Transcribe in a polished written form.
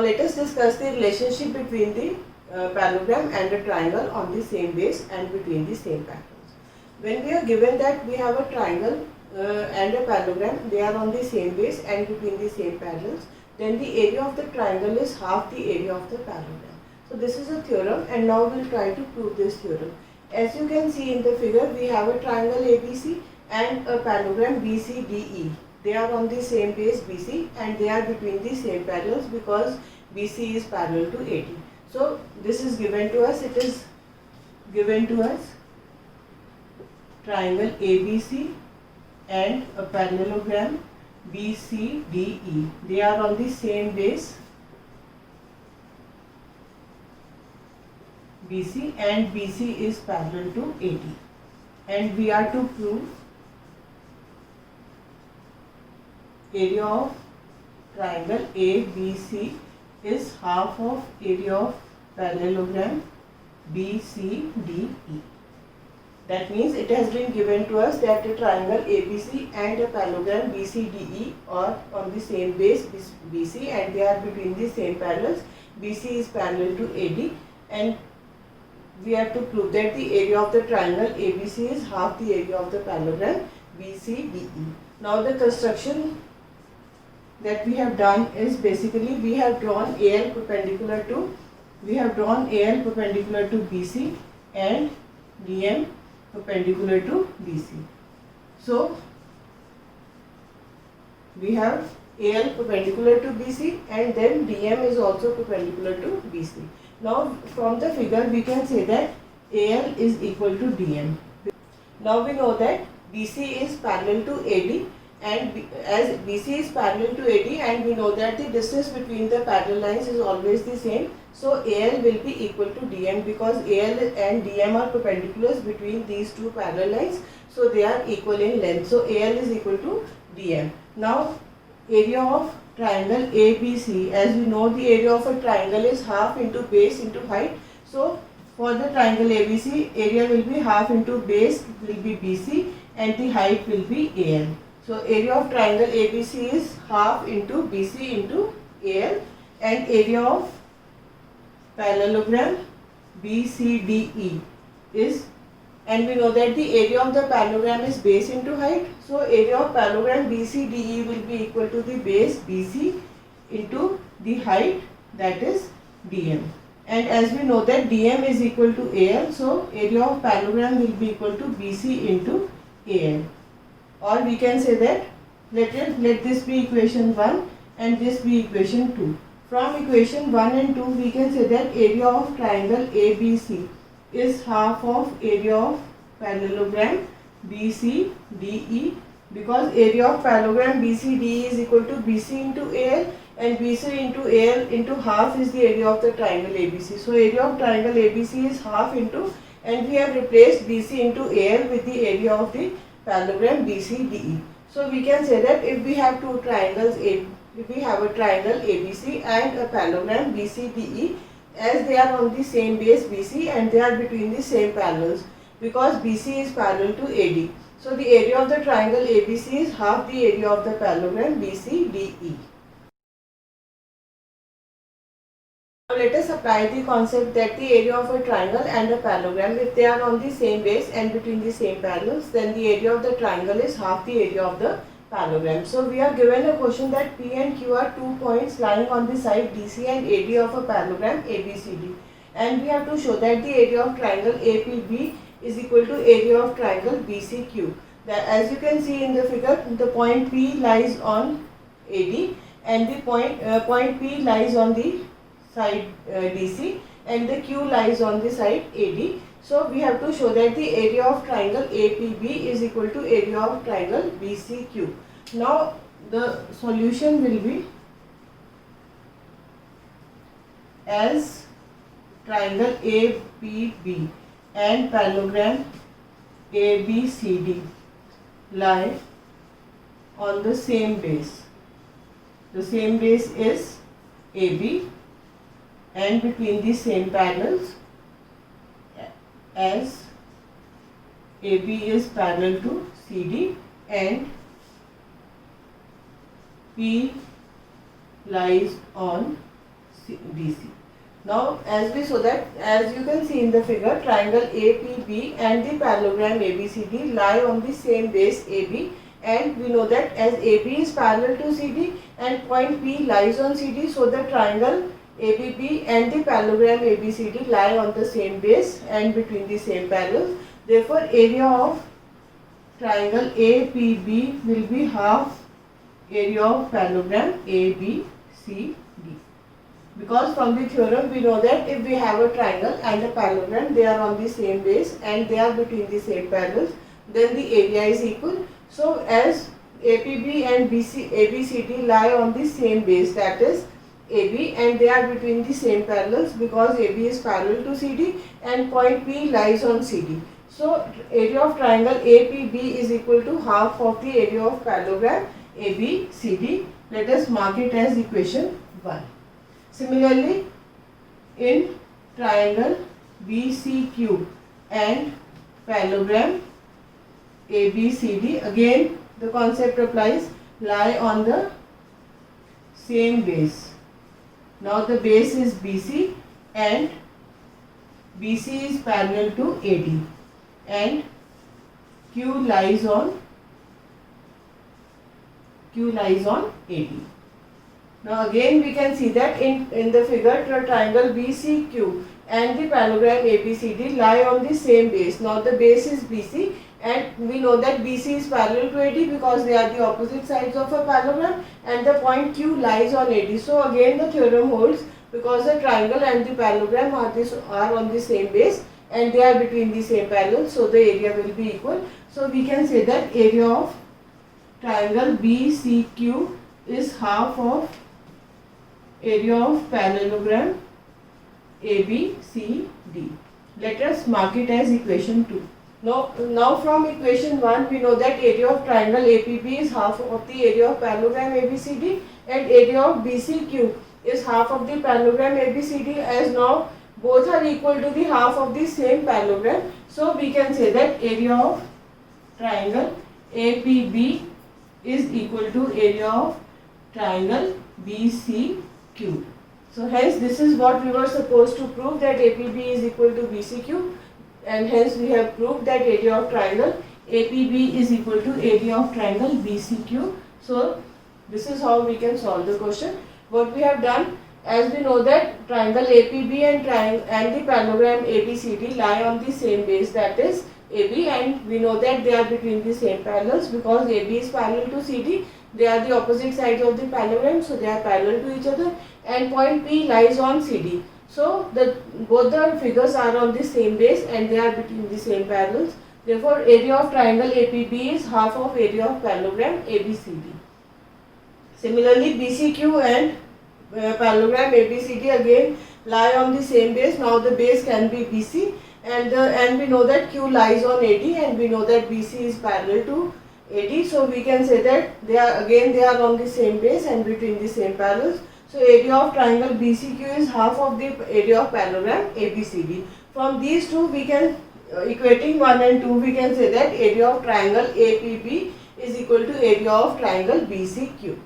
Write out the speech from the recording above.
let us discuss the relationship between the parallelogram and a triangle on the same base and between the same patterns. When we are given that we have a triangle and a parallelogram, they are on the same base and between the same parallels, then the area of the triangle is half the area of the parallelogram. So this is a theorem, and now we will try to prove this theorem. As you can see in the figure, we have a triangle ABC and a parallelogram BCDE. They are on the same base BC and they are between the same parallels because BC is parallel to AD. So this is given to us, it is given to us triangle ABC and a parallelogram BCDE. They are on the same base BC and BC is parallel to AD, and we are to prove area of triangle ABC is half of area of parallelogram BCDE. That means it has been given to us that a triangle ABC and a parallelogram BCDE are on the same base BC and they are between the same parallels. BC is parallel to AD, and we have to prove that the area of the triangle ABC is half the area of the parallelogram BCDE. Now the construction that we have done is basically we have drawn AL perpendicular to BC and DM perpendicular to BC. So we have AL perpendicular to BC and then DM is also perpendicular to BC. Now from the figure we can say that AL is equal to DM. Now we know that BC is parallel to AD, and as BC is parallel to AD and we know that the distance between the parallel lines is always the same, so AL will be equal to DM because AL and DM are perpendiculars between these two parallel lines, so they are equal in length, so AL is equal to DM. Now area of triangle ABC, as we know the area of a triangle is half into base into height, so for the triangle ABC area will be half into base will be BC and the height will be AL. So area of triangle ABC is half into BC into AL, and area of parallelogram BCDE is, and we know that the area of the parallelogram is base into height, so area of parallelogram BCDE will be equal to the base BC into the height, that is DM. And as we know that DM is equal to AL, so area of parallelogram will be equal to BC into AL. Or we can say that let this be equation 1 and this be equation 2. From equation 1 and 2 we can say that area of triangle ABC is half of area of parallelogram BCDE, because area of parallelogram BCDE is equal to BC into AL, and BC into AL into half is the area of the triangle ABC. So area of triangle ABC is half into, and we have replaced BC into AL with the area of the parallelogram BCDE. So we can say that if we have two triangles, if we have a triangle ABC and a parallelogram BCDE, as they are on the same base BC and they are between the same parallels because BC is parallel to AD. So the area of the triangle ABC is half the area of the parallelogram BCDE. Now let us apply the concept that the area of a triangle and a parallelogram, if they are on the same base and between the same parallels, then the area of the triangle is half the area of the parallelogram. So we are given a question that P and Q are 2 points lying on the side DC and AD of a parallelogram ABCD, and we have to show that the area of triangle APB is equal to area of triangle BCQ. That, as you can see in the figure, the point P lies on AD and the point P lies on the side DC and the Q lies on the side AD. So we have to show that the area of triangle APB is equal to area of triangle BCQ. Now the solution will be, as triangle APB and parallelogram ABCD lie on the same base. The same base is AB and between the same parallels, as AB is parallel to CD and P lies on BC. Now as we saw that, as you can see in the figure, triangle APB and the parallelogram ABCD lie on the same base AB, and we know that as AB is parallel to CD and point P lies on CD, so the triangle ABB and the parallelogram ABCD lie on the same base and between the same parallels. Therefore area of triangle APB will be half area of parallelogram ABCD. Because from the theorem we know that if we have a triangle and a parallelogram, they are on the same base and they are between the same parallels, then the area is equal. So as APB and ABCD lie on the same base, that is AB, and they are between the same parallels because AB is parallel to CD and point P lies on CD. So area of triangle APB is equal to half of the area of parallelogram ABCD. Let us mark it as equation 1. Similarly, in triangle BCQ and parallelogram ABCD, again the concept applies, lie on the same base. Now the base is BC and BC is parallel to AD and Q lies on AD. Now again we can see that in the figure, the triangle BCQ and the parallelogram ABCD lie on the same base. Now the base is BC and we know that BC is parallel to AD because they are the opposite sides of a parallelogram, and the point Q lies on AD. So again the theorem holds because the triangle and the parallelogram are on the same base and they are between the same parallels, so the area will be equal. So we can say that area of triangle BCQ is half of area of parallelogram ABCD. Let us mark it as equation 2. Now from equation 1 we know that area of triangle APB is half of the area of parallelogram ABCD and area of BCQ is half of the parallelogram ABCD, as now both are equal to the half of the same parallelogram. So we can say that area of triangle APB is equal to area of triangle BCQ. So hence this is what we were supposed to prove, that APB is equal to BCQ, and hence we have proved that area of triangle APB is equal to area of triangle BCQ. So this is how we can solve the question. What we have done, as we know that triangle APB and the parallelogram ABCD lie on the same base, that is AB, and we know that they are between the same parallels because AB is parallel to CD. They are the opposite sides of the parallelogram, so they are parallel to each other, and point P lies on CD. So both the figures are on the same base and they are between the same parallels. Therefore area of triangle APB is half of area of parallelogram ABCD. Similarly BCQ and parallelogram ABCD again lie on the same base. Now the base can be BC, and we know that Q lies on AD, and we know that BC is parallel to AD. So we can say that they are on the same base and between the same parallels. So area of triangle BCQ is half of the area of parallelogram ABCD. From these two we can, equating 1 and 2, we can say that area of triangle APB is equal to area of triangle BCQ.